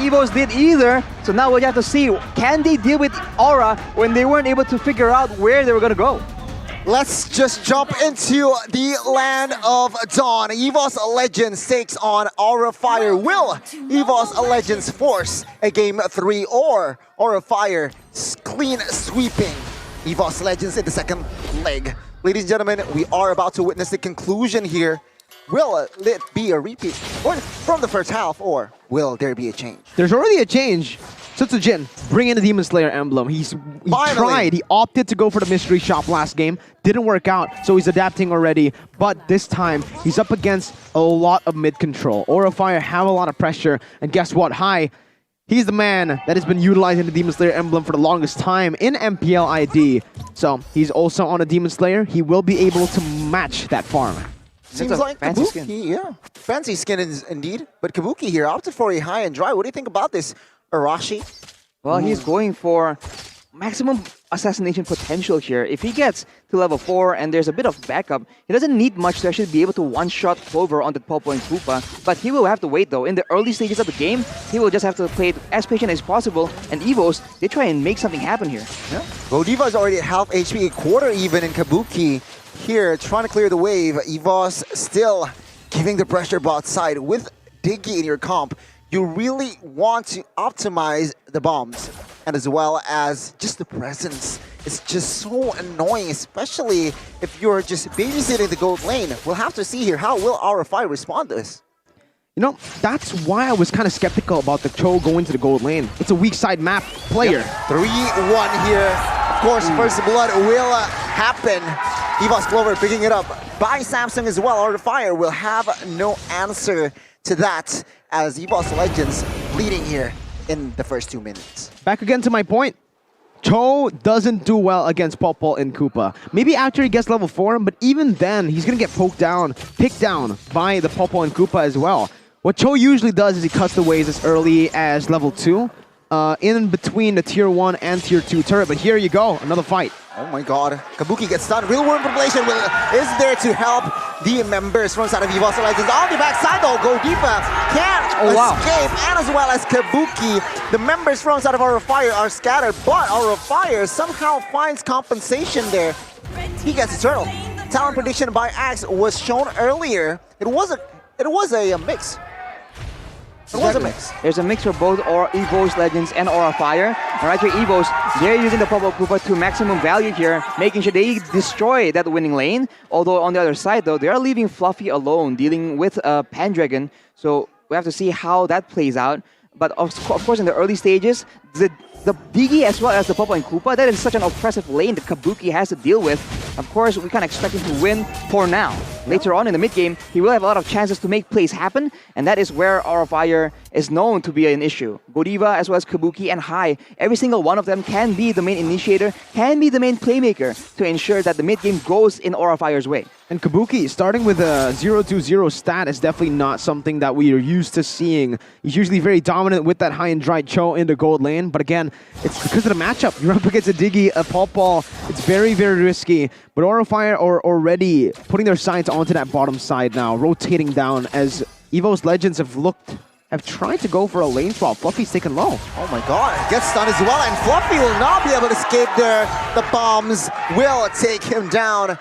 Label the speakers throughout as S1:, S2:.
S1: EVOS did either. So now we have to see, can they deal with Aura when they weren't able to figure out where they were going to go?
S2: Let's just jump into the land of Dawn. EVOS Legends takes on Aura Fire. Will EVOS Legends force a Game 3 or Aura Fire clean sweeping EVOS Legends in the second leg? Ladies and gentlemen, we are about to witness the conclusion here. Will it be a repeat from the first half, or will there be a change?
S3: There's already a change. Sutsujin, bring in the Demon Slayer emblem. He tried, he opted to go for the mystery shop last game. Didn't work out, so he's adapting already. But this time, he's up against a lot of mid-control. Aura Fire have a lot of pressure, and guess what? He's the man that has been utilizing the Demon Slayer emblem for the longest time in MPL ID. So he's also on a Demon Slayer. He will be able to match that farm.
S2: Seems like Kabuki, yeah. Fancy skin indeed. But Kabuki here opted for a high and dry. What do you think about this, Arashi?
S1: Well, he's going for maximum assassination potential here. If he gets to level 4 and there's a bit of backup, he doesn't need much to actually be able to one-shot Clover on the Popo and Koopa. But he will have to wait though. In the early stages of the game, he will just have to play it as patient as possible. And EVOS, they try and make something happen here.
S2: Yeah. Godiva is already at half HP, a quarter even in Kabuki. Here, trying to clear the wave. EVOS still giving the pressure bot side. With Diggy in your comp, you really want to optimize the bombs. And as well as just the presence. It's just so annoying, especially if you're just babysitting the gold lane. We'll have to see here, how will Aura Fire respond to this?
S3: You know, that's why I was kind of skeptical about the Cho going to the gold lane. It's a weak side map player.
S2: Yep. 3-1 here. Of course, first blood will happen. EVOS Clover picking it up by Samsung as well. Aura Fire will have no answer to that as EVOS Legends leading here in the first 2 minutes.
S3: Back again to my point. Cho doesn't do well against Popo and Koopa. Maybe after he gets level 4, but even then, he's going to get picked down by the Popo and Koopa as well. What Cho usually does is he cuts the waves as early as level 2, in between the tier 1 and tier 2 turret. But here you go, another fight.
S2: Oh my god, Kabuki gets stunned. Real World Population is there to help the members from side of EVOS Legends. On the backside though, Godiva can't escape, and as well as Kabuki. The members from side of Aura Fire are scattered, but Aura Fire somehow finds compensation there. He gets Eternal. Talent prediction by Axe was shown earlier. It was a mix.
S1: There's a mix for both EVOS Legends and Aura Fire. And right here, EVOS, they're using the Popo Koopa to maximum value here, making sure they destroy that winning lane. Although on the other side, though, they are leaving Fluffy alone, dealing with Pendragon. So we have to see how that plays out. But of course, in the early stages, the Diggy as well as the Popo and Koopa, that is such an oppressive lane that Kabuki has to deal with. Of course, we can't expect him to win for now. Later on in the mid-game, he will have a lot of chances to make plays happen, and that is where Aura Fire is known to be an issue. Godiva as well as Kabuki and Hai, every single one of them can be the main initiator, can be the main playmaker to ensure that the mid-game goes in Aura Fire's way.
S3: And Kabuki, starting with a 0-2-0 stat is definitely not something that we are used to seeing. He's usually very dominant with that high and dry Cho in the gold lane, but again, it's because of the matchup. You're up against a Diggy, a Popo. It's very, very risky. But Aura Fire are already putting their sights onto that bottom side now, rotating down as EVOS Legends have tried to go for a lane swap. Fluffy's taken low.
S2: Oh my god, gets stunned as well, and Fluffy will not be able to escape there. The bombs will take him down.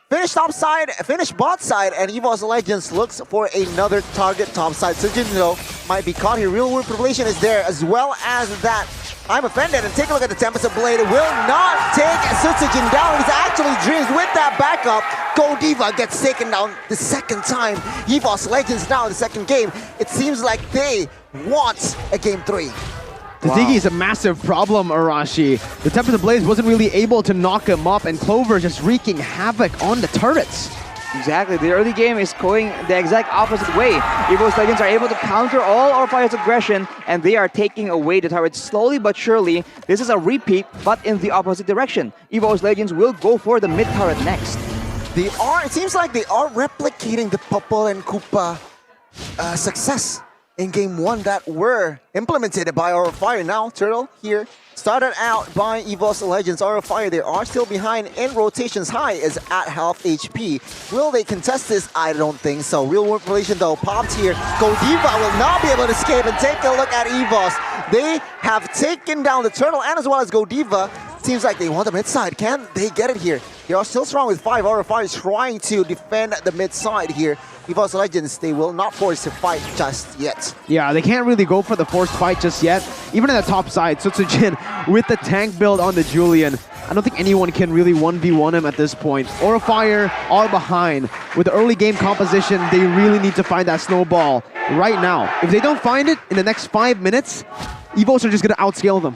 S2: Finish top side, finish bot side, and EVOS Legends looks for another target top side. Sujin might be caught here. Real World Population is there, as well as that I'm Offended. And take a look at the Tempest Blade. It will not take Sutsujin down. He's actually Dreams with that backup. Godiva gets taken down the second time. EVOS Legends now in the second game. It seems like they want a game 3.
S3: The Diggy is a massive problem, Arashi. The Tempest Blaze wasn't really able to knock him up, and Clover just wreaking havoc on the turrets.
S1: Exactly, the early game is going the exact opposite way. EVOS Legends are able to counter all Aura Fire's aggression, and they are taking away the turrets slowly but surely. This is a repeat, but in the opposite direction. EVOS Legends will go for the mid turret next.
S2: It seems like they are replicating the Popo and Koopa success in game 1 that were implemented by our Fire. Now, Turtle here started out by EVOS Legends. Our Fire, they are still behind in rotations. High is at half HP. Will they contest this? I don't think so. Real world relation though popped here. Godiva will not be able to escape, and take a look at EVOS. They have taken down the Turtle and as well as Godiva. Seems like they want the mid side. Can they get it here? They are still strong with 5. Our Fire is trying to defend the mid side here. EVOS Legends, they will not force to fight just yet.
S3: Yeah, they can't really go for the forced fight just yet. Even in the top side, Sutsujin with the tank build on the Julian, I don't think anyone can really 1v1 him at this point. Aura Fire are behind. With the early game composition, they really need to find that snowball right now. If they don't find it in the next 5 minutes, EVOS are just going to outscale them.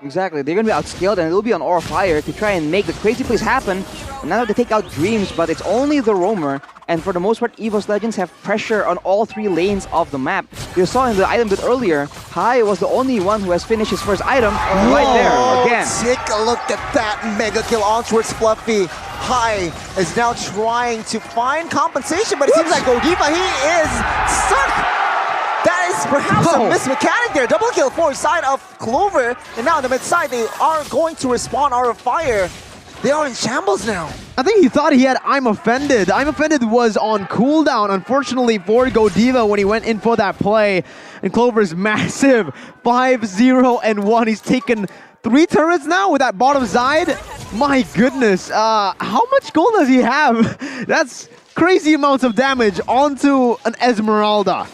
S1: Exactly, they're going to be outscaled, and it'll be on Aura Fire to try and make the crazy plays happen. And now they take out Dreams, but it's only the Roamer. And for the most part, EVOS Legends have pressure on all 3 lanes of the map. You saw in the item bit earlier, Hai was the only one who has finished his first item right there again.
S2: Take a look at that mega kill on towards Fluffy. Hai is now trying to find compensation, but it seems like Godiva, he is stuck. That is perhaps a missed mechanic there. Double kill for side of Clover. And now on the mid side, they are going to respawn Aura Fire. They are in shambles now.
S3: I think he thought he had I'm Offended. I'm Offended was on cooldown, unfortunately, for Godiva when he went in for that play. And Clover's massive 5-0-1. He's taken 3 turrets now with that bottom side. My goodness. How much gold does he have? That's crazy amounts of damage onto an Esmeralda.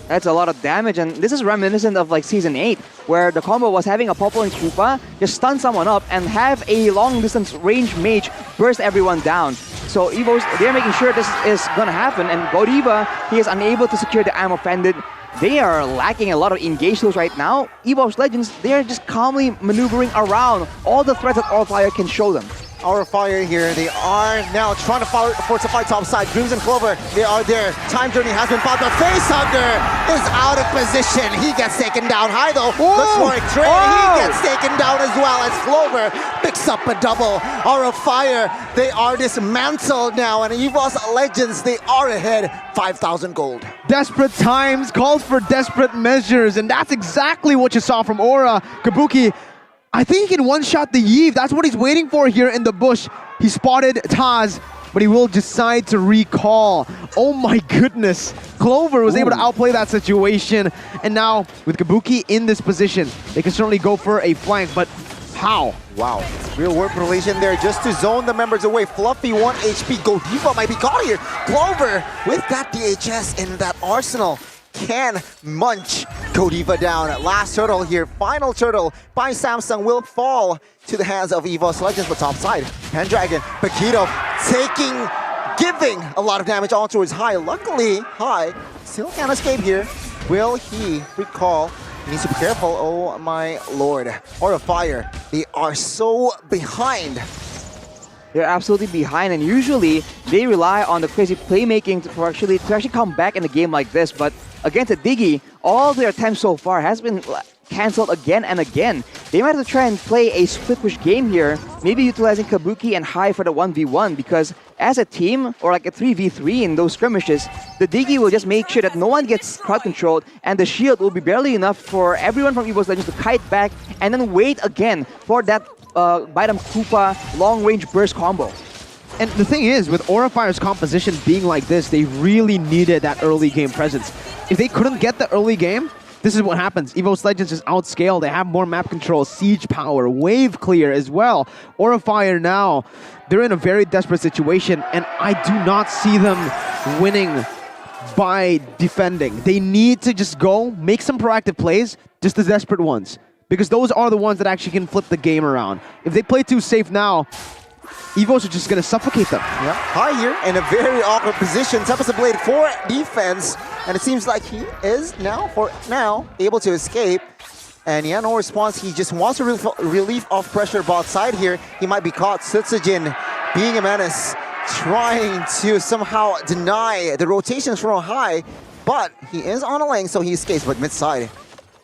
S1: That's a lot of damage, and this is reminiscent of like Season 8, where the combo was having a Popple and Koopa just stun someone up and have a long-distance range mage burst everyone down. So EVOS, they're making sure this is gonna happen, and Godiva, he is unable to secure the I'm Offended. They are lacking a lot of engage tools right now. EVOS Legends, they're just calmly maneuvering around all the threats that Aura Fire can show them.
S2: Aura Fire here, they are now trying to fortify top side. Dreams and Clover, they are there. Time Journey has been fought, but Facehugger is out of position. He gets taken down. High though, looks for a trade. He gets taken down as well as Clover picks up a double. Aura Fire, they are dismantled now, and EVOS Legends, they are ahead 5,000 gold.
S3: Desperate times calls for desperate measures, and that's exactly what you saw from Aura. Kabuki, I think he can one-shot the Eve. That's what he's waiting for here in the bush. He spotted Taz, but he will decide to recall. Oh my goodness. Clover was able to outplay that situation. And now, with Kabuki in this position, they can certainly go for a flank, but how?
S2: Wow. Real world relation there just to zone the members away. Fluffy 1 HP. Godiva might be caught here. Clover with that DHS in that arsenal can munch Godiva down. Last turtle here, final turtle by Samsung will fall to the hands of EVOS Legends, but top side, Pendragon, Paquito giving a lot of damage onto his High. Luckily, High still can't escape here. Will he recall? He needs to be careful, oh my lord. Aura Fire, they are so behind.
S1: They're absolutely behind, and usually they rely on the crazy playmaking to actually come back in a game like this. But against a Diggy, all their attempts so far has been cancelled again and again. They might have to try and play a split push game here, maybe utilizing Kabuki and High for the 1v1, because as a team, or like a 3v3 in those skirmishes, the Diggy will just make sure that no one gets crowd controlled, and the shield will be barely enough for everyone from EVOS Legends to kite back and then wait again for that Bite Koopa long-range burst combo.
S3: And the thing is, with Aura Fire's composition being like this, they really needed that early game presence. If they couldn't get the early game, this is what happens. EVOS Legends is outscaled. They have more map control, siege power, wave clear as well. Aura Fire now, they're in a very desperate situation, and I do not see them winning by defending. They need to just go, make some proactive plays, just the desperate ones. Because those are the ones that actually can flip the game around. If they play too safe now, EVOS are just going to suffocate them.
S2: Yeah, High here in a very awkward position. Tempest Blade for defense. And it seems like he is now, able to escape. And yeah, no response. He just wants a relief of pressure bot side here. He might be caught. Sutsujin being a menace, trying to somehow deny the rotations from High. But he is on a lane, so he escapes. But mid side,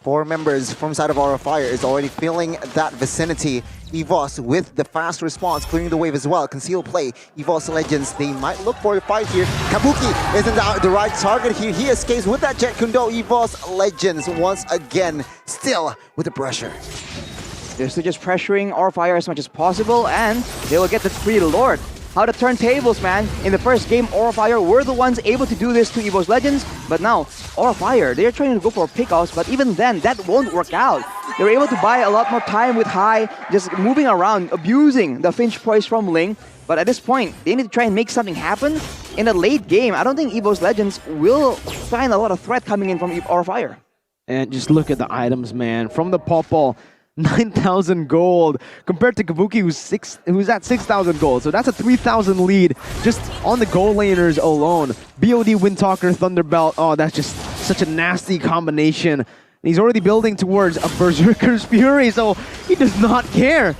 S2: 4 members from side of Aura Fire is already feeling that vicinity. EVOS with the fast response, clearing the wave as well. Concealed play. EVOS Legends, they might look for a fight here. Kabuki isn't the right target here. He escapes with that Jet Kundo. EVOS Legends once again still with the pressure.
S1: They're still just pressuring Orfire as much as possible, and they will get the free Lord. How to turn tables, man. In the first game, Orfire were the ones able to do this to EVOS Legends, but now, Orfire, they're trying to go for pickoffs, but even then, that won't work out. They were able to buy a lot more time with High, just moving around, abusing the Finch poise from Ling, but at this point, they need to try and make something happen. In the late game, I don't think EVOS Legends will find a lot of threat coming in from Orfire.
S3: And just look at the items, man. From the Popol, 9,000 gold compared to Kabuki, who's at 6,000 gold. So that's a 3,000 lead just on the gold laners alone. BOD, Windtalker, Thunderbelt. Oh, that's just such a nasty combination. And he's already building towards a Berserker's Fury, so he does not care.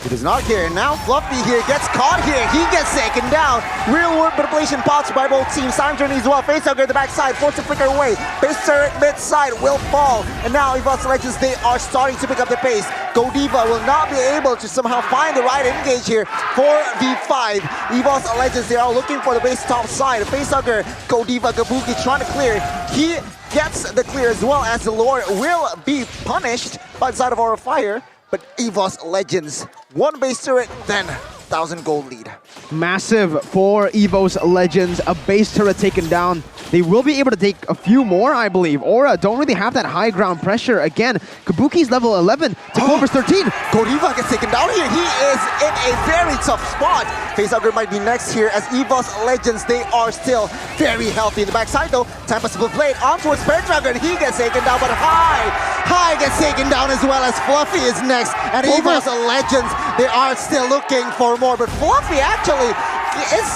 S2: He does not care. Now Fluffy here gets caught here. He gets taken down. Real world manipulation pops by both teams. Sound Journey as well. Facehugger at the backside. Forced to flicker away. Base turret mid-side will fall. And now EVOS Legends, they are starting to pick up the pace. Godiva will not be able to somehow find the right engage here for V5. EVOS Legends, they are looking for the base top side. Facehugger, Godiva, Kabuki trying to clear. He gets the clear as well as the Lord will be punished by the side of Orfire. But EVOS Legends, one base turret, then 1,000 gold lead.
S3: Massive for EVOS Legends, a base turret taken down. They will be able to take a few more, I believe. Aura don't really have that high ground pressure. Again, Kabuki's level 11 to Clover's 13.
S2: Godiva gets taken down here. He is in a very tough spot. Facehugger might be next here as EVOS Legends, they are still very healthy. In the backside though, Tampa split blade on towards Dragon. He gets taken down, but High gets taken down as well as Fluffy is next. And EVOS Legends, they are still looking for more, but Fluffy actually is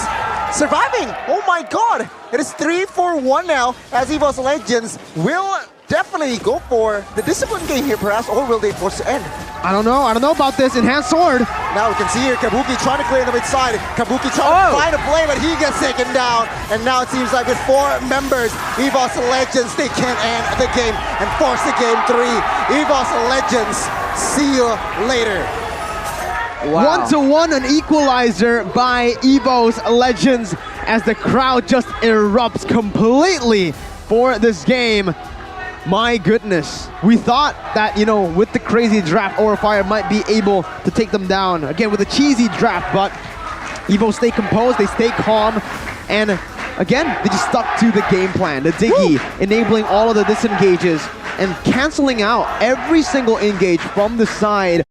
S2: surviving. Oh my god. It is 3-4-1 now as EVOS Legends will definitely go for the discipline game here perhaps, or will they force to end?
S3: I don't know about this. Enhanced Sword.
S2: Now we can see here Kabuki trying to clear the mid side. Kabuki trying to find a play, but he gets taken down. And now it seems like with 4 members, EVOS Legends, they can't end the game and force the game 3. EVOS Legends, see you later.
S3: Wow. 1-1, an equalizer by EVOS Legends as the crowd just erupts completely for this game. My goodness. We thought that, with the crazy draft, Orfire might be able to take them down. Again, with a cheesy draft, but EVO stay composed, they stay calm, and again, they just stuck to the game plan. The Diggy enabling all of the disengages and canceling out every single engage from the side.